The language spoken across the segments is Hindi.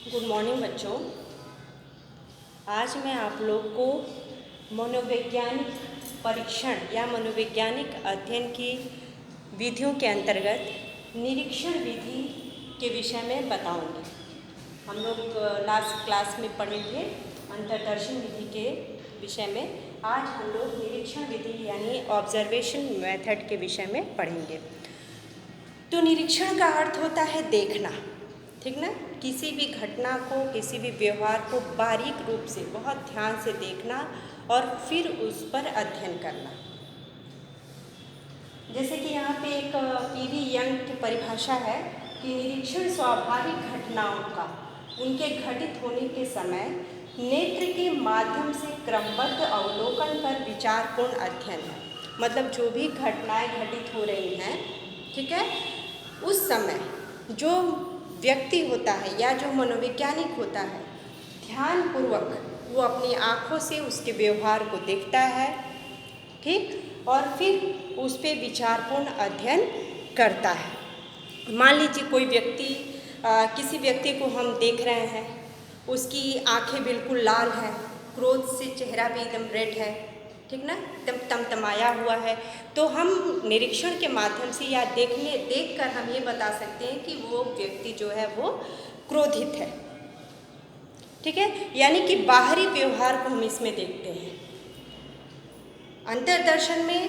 गुड मॉर्निंग बच्चों। आज मैं आप लोग को मनोवैज्ञानिक परीक्षण या मनोवैज्ञानिक अध्ययन की विधियों के अंतर्गत निरीक्षण विधि के विषय में बताऊंगी। हम लोग लास्ट क्लास में पढ़े थे अंतर्दर्शन विधि के विषय में। आज हम लोग निरीक्षण विधि यानी ऑब्जर्वेशन मेथड के विषय में पढ़ेंगे। तो निरीक्षण का अर्थ होता है देखना, ठीक ना। किसी भी घटना को, किसी भी व्यवहार को बारीक रूप से, बहुत ध्यान से देखना और फिर उस पर अध्ययन करना। जैसे कि यहाँ पे एक पीवी यंग की परिभाषा है कि निरीक्षण स्वाभाविक घटनाओं का उनके घटित होने के समय नेत्र के माध्यम से क्रमबद्ध अवलोकन पर विचारपूर्ण अध्ययन है। मतलब जो भी घटनाएं घटित हो रही हैं, ठीक है, उस समय जो व्यक्ति होता है या जो मनोवैज्ञानिक होता है, ध्यानपूर्वक वो अपनी आँखों से उसके व्यवहार को देखता है, ठीक, और फिर उस पर विचारपूर्ण अध्ययन करता है। मान लीजिए कोई व्यक्ति, किसी व्यक्ति को हम देख रहे हैं, उसकी आँखें बिल्कुल लाल हैं, क्रोध से चेहरा भी एकदम रेड है, ठीक ना, एकदम तमतमाया हुआ है, तो हम निरीक्षण के माध्यम से या देखकर हम ये बता सकते हैं कि वो व्यक्ति जो है वो क्रोधित है, ठीक है। यानी कि बाहरी व्यवहार को हम इसमें देखते हैं। अंतर्दर्शन में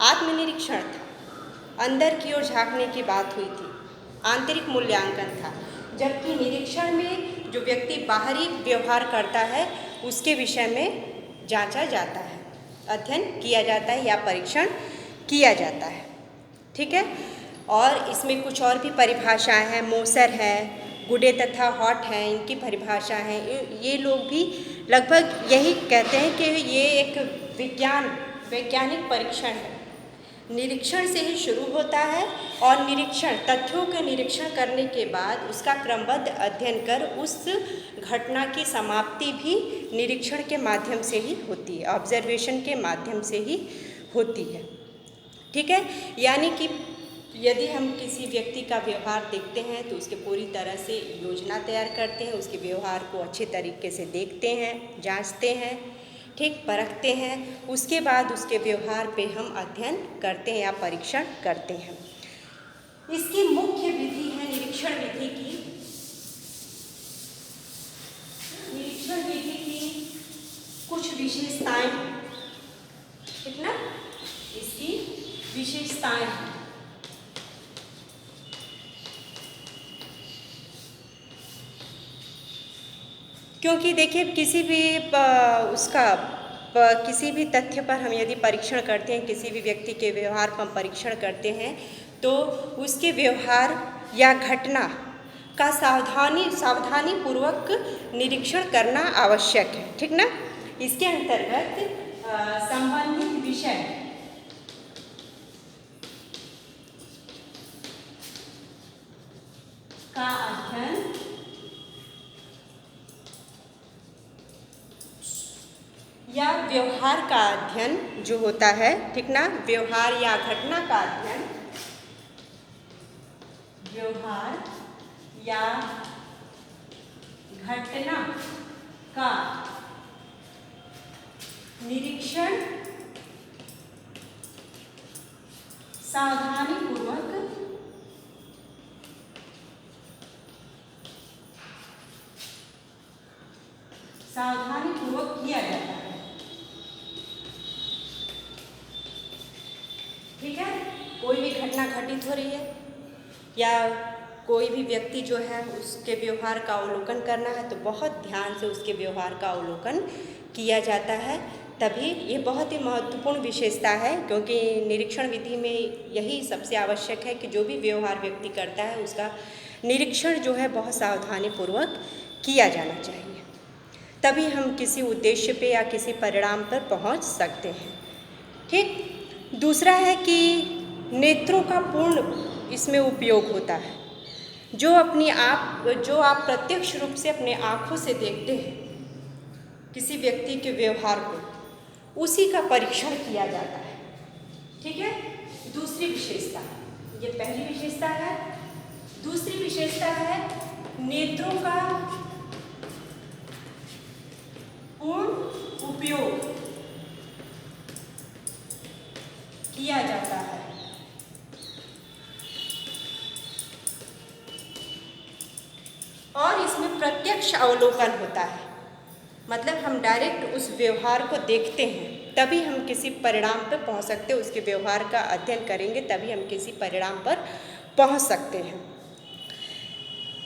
आत्मनिरीक्षण था, अंदर की ओर झांकने की बात हुई थी, आंतरिक मूल्यांकन था। जबकि निरीक्षण में जो व्यक्ति बाहरी व्यवहार करता है उसके विषय में जांचा जाता है, अध्ययन किया जाता है या परीक्षण किया जाता है, ठीक है। और इसमें कुछ और भी परिभाषाएं हैं, मोसर है, गुडे तथा हॉट हैं, इनकी परिभाषा है। ये लोग भी लगभग यही कहते हैं कि ये एक वैज्ञानिक परीक्षण है। निरीक्षण से ही शुरू होता है और तथ्यों का निरीक्षण करने के बाद उसका क्रमबद्ध अध्ययन कर उस घटना की समाप्ति भी निरीक्षण के माध्यम से ही होती है, ऑब्जर्वेशन के माध्यम से ही होती है, ठीक है। यानी कि यदि हम किसी व्यक्ति का व्यवहार देखते हैं तो उसके पूरी तरह से योजना तैयार करते हैं, उसके व्यवहार को अच्छे तरीके से देखते हैं, जांचते हैं, ठीक, परखते हैं। उसके बाद उसके व्यवहार पे हम अध्ययन करते हैं या परीक्षण करते हैं। इसकी मुख्य विधि है निरीक्षण विधि की। निरीक्षण विधि की कुछ विशेषताएं हैं, ठीक ना, इसकी विशेषताएं हैं। क्योंकि देखिए किसी भी तथ्य पर हम यदि परीक्षण करते हैं, किसी भी व्यक्ति के व्यवहार पर हम परीक्षण करते हैं, तो उसके व्यवहार या घटना का सावधानी पूर्वक निरीक्षण करना आवश्यक है, ठीक ना। इसके अंतर्गत संबंधित विषय का अध्ययन या व्यवहार का अध्ययन जो होता है, ठीक ना, व्यवहार या घटना का अध्ययन, व्यवहार या घटना का निरीक्षण सावधानीपूर्वक किया जाता है, ठीक है। कोई भी घटना घटित हो रही है या कोई भी व्यक्ति जो है उसके व्यवहार का अवलोकन करना है तो बहुत ध्यान से उसके व्यवहार का अवलोकन किया जाता है। तभी ये बहुत ही महत्वपूर्ण विशेषता है, क्योंकि निरीक्षण विधि में यही सबसे आवश्यक है कि जो भी व्यवहार व्यक्ति करता है उसका निरीक्षण जो है बहुत सावधानीपूर्वक किया जाना चाहिए। तभी हम किसी उद्देश्य पे या किसी परिणाम पर पहुंच सकते हैं, ठीक। दूसरा है कि नेत्रों का पूर्ण इसमें उपयोग होता है। जो आप प्रत्यक्ष रूप से अपने आँखों से देखते हैं किसी व्यक्ति के व्यवहार को, उसी का परीक्षण किया जाता है, ठीक है। दूसरी विशेषता, ये पहली विशेषता है। दूसरी विशेषता है नेत्रों का पूर्ण उपयोग किया जाता है। और इसमें प्रत्यक्ष अवलोकन होता है, मतलब हम डायरेक्ट उस व्यवहार को देखते हैं तभी हम किसी परिणाम पर पहुंच सकते हैं। उसके व्यवहार का अध्ययन करेंगे तभी हम किसी परिणाम पर पहुंच सकते हैं।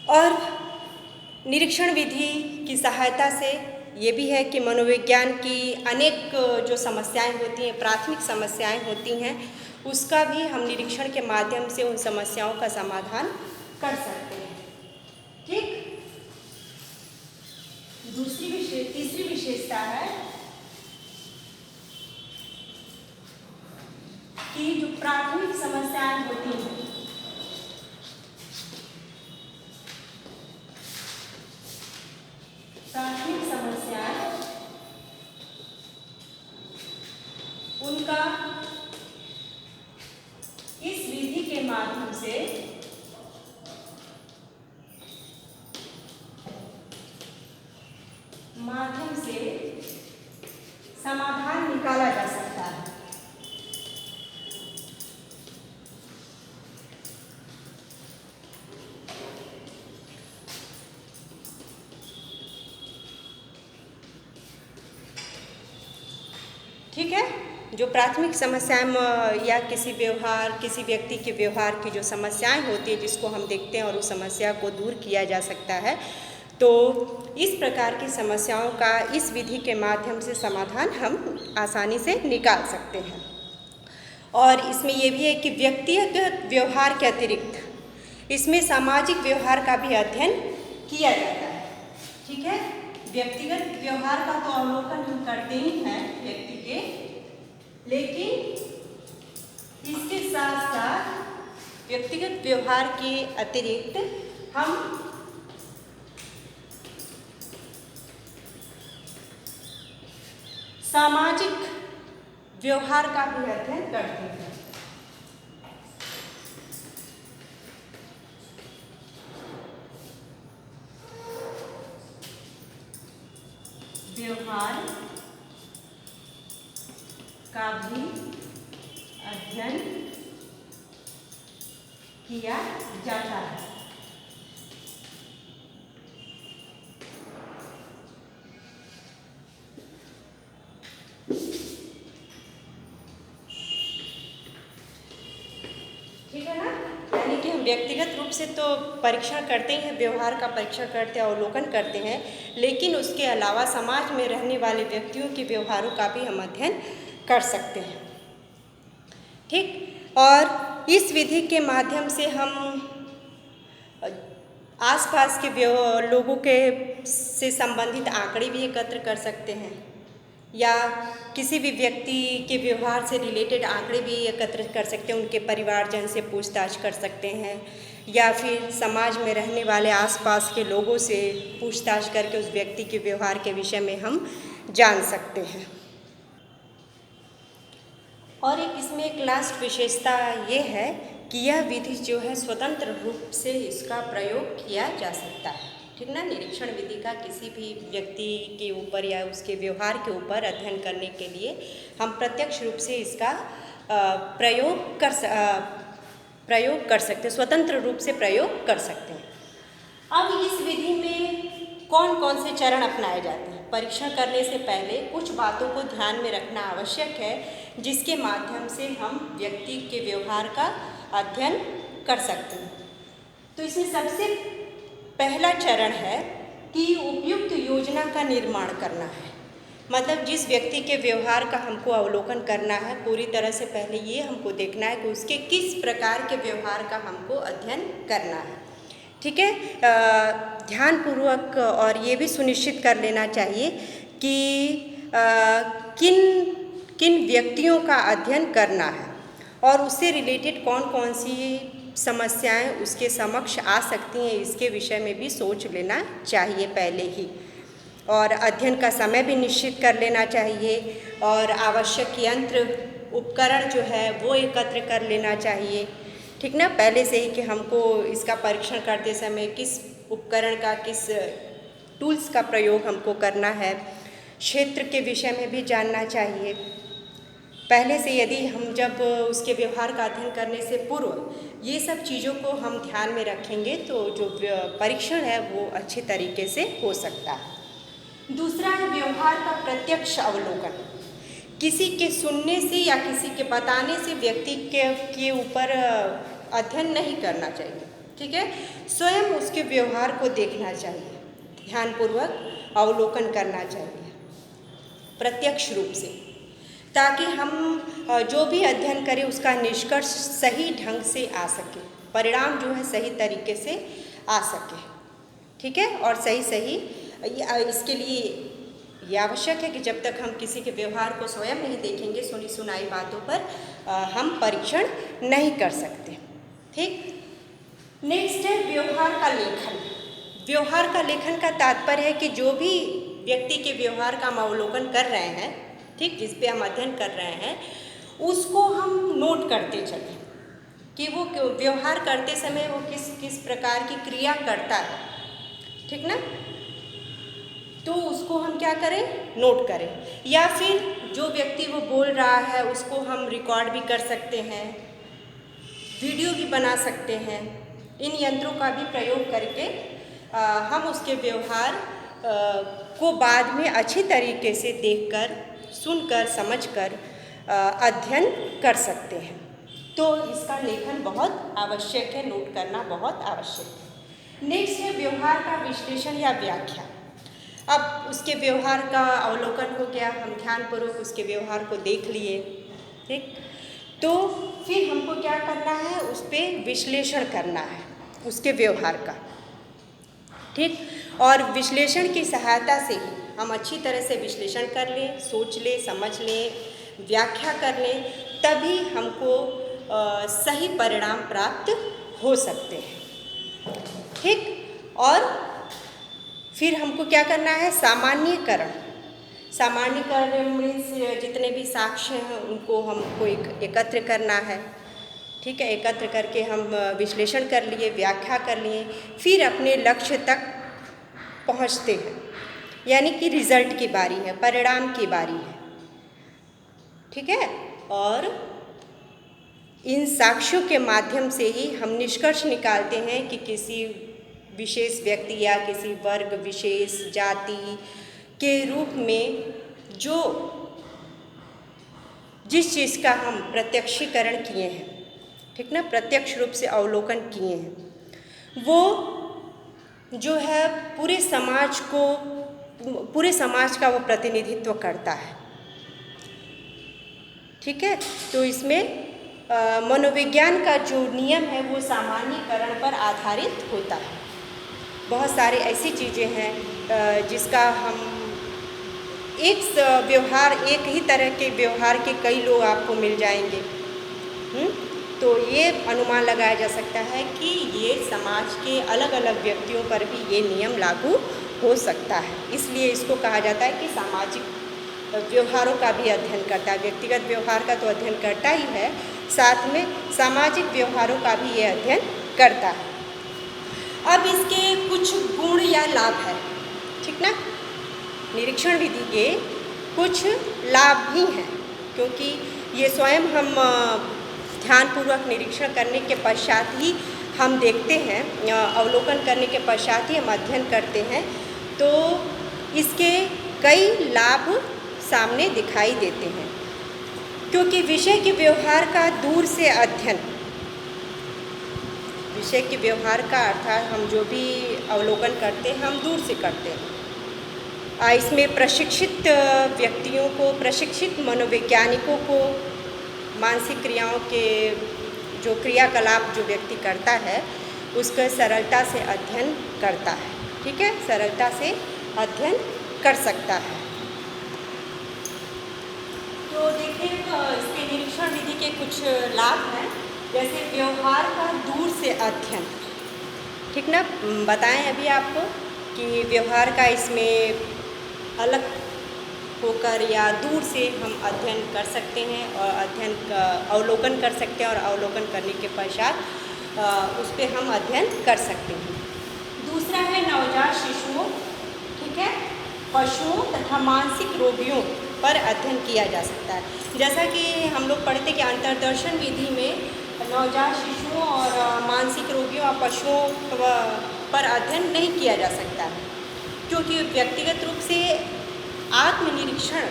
और निरीक्षण विधि की सहायता से ये भी है कि मनोविज्ञान की अनेक जो समस्याएं होती हैं, प्राथमिक समस्याएं होती हैं, उसका भी हम निरीक्षण के माध्यम से उन समस्याओं का समाधान कर सकते हैं। ठीक। तीसरी विशेषता है कि जो प्राथमिक समस्याएं होती हैं, प्राथमिक समस्याएं उनका इस विधि के माध्यम से समाधान निकाला जा सकता है। ठीक है। जो प्राथमिक समस्याएं या किसी व्यक्ति के व्यवहार की जो समस्याएं होती है जिसको हम देखते हैं और उस समस्या को दूर किया जा सकता है, तो इस प्रकार की समस्याओं का इस विधि के माध्यम से समाधान हम आसानी से निकाल सकते हैं। और इसमें यह भी है कि व्यक्तिगत व्यवहार के अतिरिक्त इसमें सामाजिक व्यवहार का भी अध्ययन किया जाता है। ठीक है। व्यक्तिगत व्यवहार का तो अवलोकन हम करते ही हैं व्यक्ति के, लेकिन इसके साथ साथ व्यक्तिगत व्यवहार के अतिरिक्त हम सामाजिक व्यवहार का भी अध्ययन करते हैं। व्यवहार का भी अध्ययन किया जाता है। ठीक है ना। यानी कि हम व्यक्तिगत रूप से तो परीक्षण करते ही हैं, व्यवहार का परीक्षण करते हैं, अवलोकन करते हैं, लेकिन उसके अलावा समाज में रहने वाले व्यक्तियों के व्यवहारों का भी हम अध्ययन कर सकते हैं। ठीक। और इस विधि के माध्यम से हम आसपास के लोगों के से संबंधित आंकड़े भी एकत्र कर सकते हैं, या किसी भी व्यक्ति के व्यवहार से रिलेटेड आंकड़े भी एकत्र कर सकते हैं, उनके परिवारजन से पूछताछ कर सकते हैं, या फिर समाज में रहने वाले आसपास के लोगों से पूछताछ करके उस व्यक्ति के व्यवहार के विषय में हम जान सकते हैं। और इसमें एक लास्ट विशेषता ये है कि यह विधि जो है स्वतंत्र रूप से इसका प्रयोग किया जा सकता है। ठीक ना। निरीक्षण विधि का किसी भी व्यक्ति के ऊपर या उसके व्यवहार के ऊपर अध्ययन करने के लिए हम प्रत्यक्ष रूप से इसका प्रयोग कर सकते हैं, स्वतंत्र रूप से प्रयोग कर सकते हैं। अब इस विधि में कौन कौन से चरण अपनाए जाते हैं? परीक्षण करने से पहले कुछ बातों को ध्यान में रखना आवश्यक है, जिसके माध्यम से हम व्यक्ति के व्यवहार का अध्ययन कर सकते हैं। तो इसमें सबसे पहला चरण है कि उपयुक्त योजना का निर्माण करना है। मतलब जिस व्यक्ति के व्यवहार का हमको अवलोकन करना है, पूरी तरह से पहले ये हमको देखना है कि उसके किस प्रकार के व्यवहार का हमको अध्ययन करना है। ठीक है। ध्यानपूर्वक और ये भी सुनिश्चित कर लेना चाहिए कि किन व्यक्तियों का अध्ययन करना है और उससे रिलेटेड कौन कौन सी समस्याएं उसके समक्ष आ सकती हैं, इसके विषय में भी सोच लेना चाहिए पहले ही। और अध्ययन का समय भी निश्चित कर लेना चाहिए, और आवश्यक यंत्र उपकरण जो है वो एकत्र कर लेना चाहिए। ठीक ना। पहले से ही कि हमको इसका परीक्षण करते समय किस उपकरण का, किस टूल्स का प्रयोग हमको करना है, क्षेत्र के विषय में भी जानना चाहिए। पहले से यदि हम जब उसके व्यवहार का अध्ययन करने से पूर्व ये सब चीज़ों को हम ध्यान में रखेंगे तो जो परीक्षण है वो अच्छे तरीके से हो सकता है। दूसरा है व्यवहार का प्रत्यक्ष अवलोकन। किसी के सुनने से या किसी के बताने से व्यक्ति के ऊपर अध्ययन नहीं करना चाहिए, ठीक है। स्वयं उसके व्यवहार को देखना चाहिए, ध्यानपूर्वक अवलोकन करना चाहिए प्रत्यक्ष रूप से, ताकि हम जो भी अध्ययन करें उसका निष्कर्ष सही ढंग से आ सके, परिणाम जो है सही तरीके से आ सके, ठीक है। और सही इसके लिए ये आवश्यक है कि जब तक हम किसी के व्यवहार को स्वयं नहीं देखेंगे, सुनी सुनाई बातों पर हम परीक्षण नहीं कर सकते, ठीक। नेक्स्ट है व्यवहार का लेखन। व्यवहार का लेखन का तात्पर्य है कि जो भी व्यक्ति के व्यवहार का हम अवलोकन कर रहे हैं, ठीक, जिस पे हम अध्ययन कर रहे हैं, उसको हम नोट करते चलें कि वो व्यवहार करते समय वो किस किस प्रकार की क्रिया करता है, ठीक ना। तो उसको हम क्या करें, नोट करें। या फिर जो व्यक्ति वो बोल रहा है उसको हम रिकॉर्ड भी कर सकते हैं, वीडियो भी बना सकते हैं। इन यंत्रों का भी प्रयोग करके हम उसके व्यवहार को बाद में अच्छी तरीके से देखकर, सुनकर, समझकर अध्ययन कर सकते हैं। तो इसका लेखन बहुत आवश्यक है, नोट करना बहुत आवश्यक है। नेक्स्ट है व्यवहार का विश्लेषण या व्याख्या। अब उसके व्यवहार का अवलोकन हो गया, हम ध्यानपूर्वक उसके व्यवहार को देख लिए, ठीक। तो फिर हमको क्या करना है, उस पर विश्लेषण करना है उसके व्यवहार का, ठीक। और विश्लेषण की सहायता से ही हम अच्छी तरह से विश्लेषण कर लें, सोच लें, समझ लें, व्याख्या कर लें, तभी हमको सही परिणाम प्राप्त हो सकते हैं, ठीक। और फिर हमको क्या करना है, सामान्यीकरण। सामान्यीकरण मीन्स जितने भी साक्ष्य हैं उनको हमको एकत्र करना है, ठीक है। एकत्र करके हम विश्लेषण कर लिए, व्याख्या कर लिए, फिर अपने लक्ष्य तक पहुंचते हैं, यानी कि रिजल्ट की बारी है, परिणाम की बारी है, ठीक है। और इन साक्ष्यों के माध्यम से ही हम निष्कर्ष निकालते हैं कि किसी विशेष व्यक्ति या किसी वर्ग, विशेष जाति के रूप में जिस चीज़ का हम प्रत्यक्षीकरण किए हैं, ठीक ना, प्रत्यक्ष रूप से अवलोकन किए हैं, वो जो है पूरे समाज का वो प्रतिनिधित्व करता है, ठीक है। तो इसमें मनोविज्ञान का जो नियम है वो सामान्यीकरण पर आधारित होता है। बहुत सारे ऐसी चीज़ें हैं जिसका हम एक ही तरह के व्यवहार के कई लोग आपको मिल जाएंगे, तो ये अनुमान लगाया जा सकता है कि ये समाज के अलग अलग व्यक्तियों पर भी ये नियम लागू हो सकता है। इसलिए इसको कहा जाता है कि सामाजिक व्यवहारों का भी अध्ययन करता है। व्यक्तिगत व्यवहार का तो अध्ययन करता ही है, साथ में सामाजिक व्यवहारों का भी ये अध्ययन करता है। अब इसके कुछ गुण या लाभ है, ठीक ना। निरीक्षण विधि के कुछ लाभ भी हैं, क्योंकि ये स्वयं हम ध्यानपूर्वक निरीक्षण करने के पश्चात ही हम देखते हैं, अवलोकन करने के पश्चात ही हम अध्ययन करते हैं, तो इसके कई लाभ सामने दिखाई देते हैं। क्योंकि विषय के व्यवहार का दूर से अध्ययन, विषय के व्यवहार का अर्थात हम जो भी अवलोकन करते हैं हम दूर से करते हैं। इसमें प्रशिक्षित व्यक्तियों को, प्रशिक्षित मनोवैज्ञानिकों को मानसिक क्रियाओं के जो क्रियाकलाप जो व्यक्ति करता है उसका सरलता से अध्ययन करता है, ठीक है, सरलता से अध्ययन कर सकता है। तो देखिए इसके निरीक्षण विधि के कुछ लाभ हैं, जैसे व्यवहार का दूर से अध्ययन, ठीक ना। बताएं अभी आपको कि व्यवहार का इसमें अलग होकर या दूर से हम अध्ययन कर सकते हैं और अध्ययन का अवलोकन कर सकते हैं और अवलोकन करने के पश्चात उस पर हम अध्ययन कर सकते हैं। दूसरा है नवजात शिशुओं, ठीक है, पशुओं तथा मानसिक रोगियों पर अध्ययन किया जा सकता है। जैसा कि हम लोग पढ़ते कि अंतर्दर्शन विधि में नवजात शिशुओं और मानसिक रोगियों और पशुओं पर अध्ययन नहीं किया जा सकता, क्योंकि व्यक्तिगत रूप से आत्मनिरीक्षण,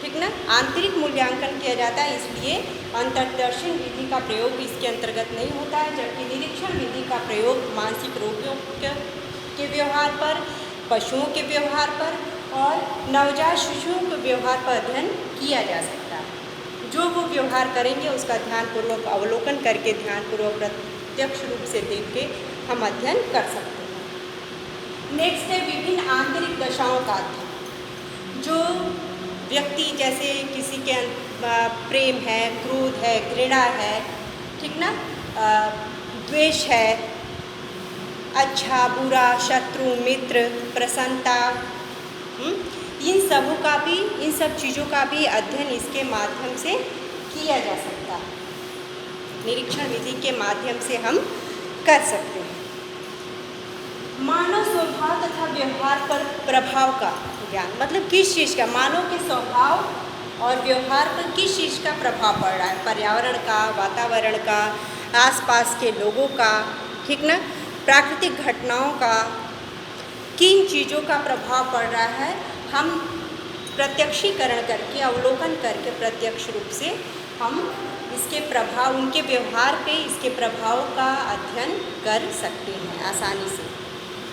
ठीक ना, आंतरिक मूल्यांकन किया जाता है, इसलिए अंतर्दर्शन विधि का प्रयोग इसके अंतर्गत नहीं होता है। जबकि निरीक्षण विधि का प्रयोग मानसिक रोगियों के व्यवहार पर, पशुओं के व्यवहार पर और नवजात शिशुओं के व्यवहार पर अध्ययन किया जा सकता है। जो वो व्यवहार करेंगे उसका ध्यानपूर्वक अवलोकन करके, ध्यानपूर्वक प्रत्यक्ष रूप से देख के हम अध्ययन कर सकते हैं। नेक्स्ट है विभिन्न आंतरिक दशाओं का अध्ययन। जो व्यक्ति, जैसे किसी के प्रेम है, क्रोध है, घृणा है, ठीक ना, द्वेष है, अच्छा बुरा, शत्रु मित्र, प्रसन्नता, इन सब चीज़ों का भी अध्ययन इसके माध्यम से किया जा सकता है। निरीक्षण विधि के माध्यम से हम कर सकते हैं। मानव स्वभाव तथा व्यवहार पर प्रभाव का ज्ञान, मतलब किस चीज़ का, मानव के स्वभाव और व्यवहार पर किस चीज़ का प्रभाव पड़ रहा है, पर्यावरण का, वातावरण का, आसपास के लोगों का, ठीक ना, प्राकृतिक घटनाओं का, किन चीज़ों का प्रभाव पड़ रहा है, हम प्रत्यक्षीकरण करके, अवलोकन करके प्रत्यक्ष रूप से हम इसके प्रभाव, उनके व्यवहार पे इसके प्रभाव का अध्ययन कर सकते हैं आसानी से,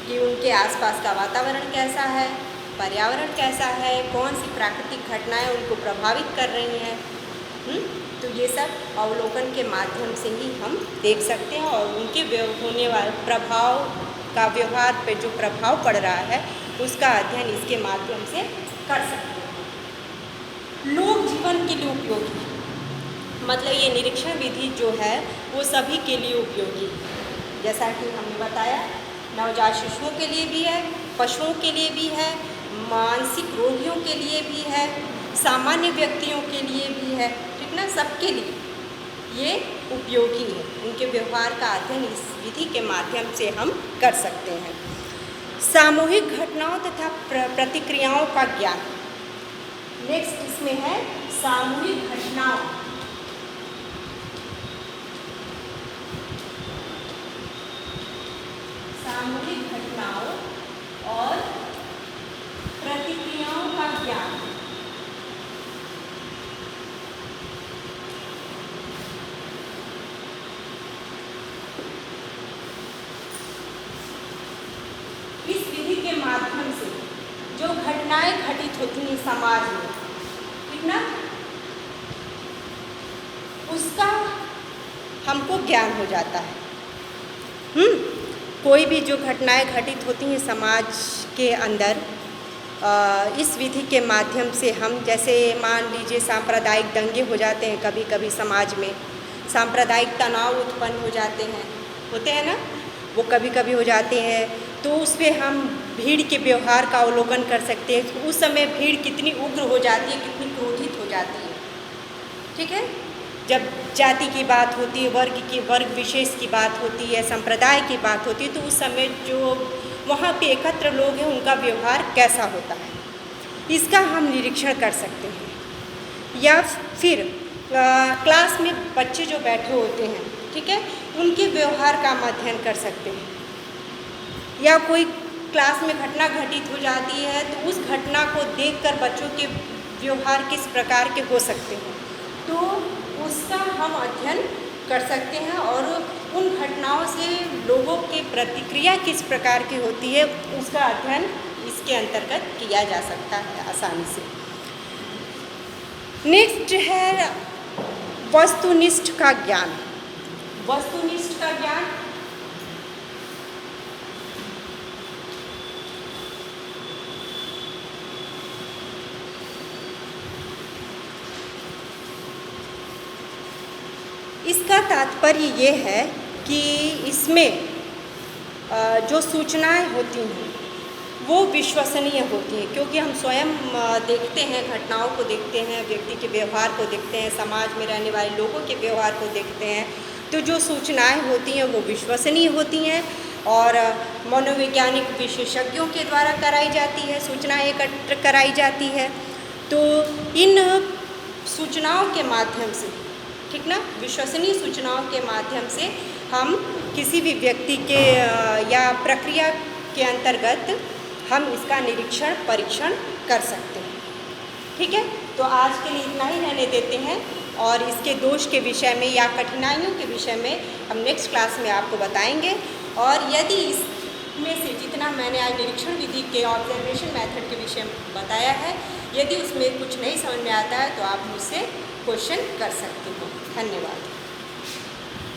कि उनके आसपास का वातावरण कैसा है, पर्यावरण कैसा है, कौन सी प्राकृतिक घटनाएं उनको प्रभावित कर रही हैं। तो ये सब अवलोकन के माध्यम से ही हम देख सकते हैं और उनके होने वाले प्रभाव का, व्यवहार पे जो प्रभाव पड़ रहा है उसका अध्ययन इसके माध्यम से कर सकते हैं। लोक जीवन के लिए उपयोगी, मतलब ये निरीक्षण विधि जो है वो सभी के लिए उपयोगी है। जैसा कि हमने बताया, नवजात शिशुओं के लिए भी है, पशुओं के लिए भी है, मानसिक रोगियों के लिए भी है, सामान्य व्यक्तियों के लिए भी है, ठीक ना, सबके लिए ये उपयोगी है। उनके व्यवहार का अध्ययन इस विधि के माध्यम से हम कर सकते हैं। सामूहिक घटनाओं तथा प्रतिक्रियाओं का ज्ञान। नेक्स्ट इसमें है सामूहिक घटनाओं। सामूहिक घटनाओं और प्रतिक्रियाओं का ज्ञान। इस विधि के माध्यम से जो घटनाएं घटित होती हैं समाज में, ठीक ना, उसका हमको ज्ञान हो जाता है। कोई भी जो घटनाएं घटित होती हैं समाज के अंदर, इस विधि के माध्यम से हम, जैसे मान लीजिए सांप्रदायिक दंगे हो जाते हैं कभी कभी समाज में, सांप्रदायिक तनाव उत्पन्न हो जाते हैं, होते हैं ना, वो कभी कभी हो जाते हैं, तो उस पर हम भीड़ के व्यवहार का अवलोकन कर सकते हैं। उस समय भीड़ कितनी उग्र हो जाती है, कितनी क्रोधित हो जाती है, ठीक है। जब जाति की बात होती है, वर्ग विशेष की बात होती है, संप्रदाय की बात होती है, तो उस समय जो वहाँ पे एकत्र लोग हैं उनका व्यवहार कैसा होता है, इसका हम निरीक्षण कर सकते हैं। या फिर क्लास में बच्चे जो बैठे होते हैं, ठीक है, उनके व्यवहार का हम अध्ययन कर सकते हैं। या कोई क्लास में घटना घटित हो जाती है तो उस घटना को देखकर बच्चों के व्यवहार किस प्रकार के हो सकते हैं, तो उसका हम अध्ययन कर सकते हैं और उन घटनाओं से लोगों की प्रतिक्रिया किस प्रकार की होती है उसका अध्ययन इसके अंतर्गत किया जा सकता है आसानी से। नेक्स्ट है वस्तुनिष्ठ का ज्ञान। वस्तुनिष्ठ का ज्ञान इसका तात्पर्य ये है कि इसमें जो सूचनाएं होती हैं वो विश्वसनीय होती हैं, क्योंकि हम स्वयं देखते हैं, घटनाओं को देखते हैं, व्यक्ति के व्यवहार को देखते हैं, समाज में रहने वाले लोगों के व्यवहार को देखते हैं, तो जो सूचनाएं होती हैं वो विश्वसनीय होती हैं और मनोवैज्ञानिक विशेषज्ञों के द्वारा कराई जाती है, सूचनाएं एकत्र कराई जाती है। तो इन सूचनाओं के माध्यम से, ठीक ना, विश्वसनीय सूचनाओं के माध्यम से हम किसी भी व्यक्ति के या प्रक्रिया के अंतर्गत हम इसका निरीक्षण परीक्षण कर सकते हैं। ठीक है, तो आज के लिए इतना ही रहने देते हैं और इसके दोष के विषय में या कठिनाइयों के विषय में हम नेक्स्ट क्लास में आपको बताएंगे। और यदि इसमें से जितना मैंने आज निरीक्षण विधि के ऑब्जर्वेशन मेथड के विषय में बताया है, यदि उसमें कुछ नहीं समझ में आता है तो आप मुझसे क्वेश्चन कर सकते हो। धन्यवाद।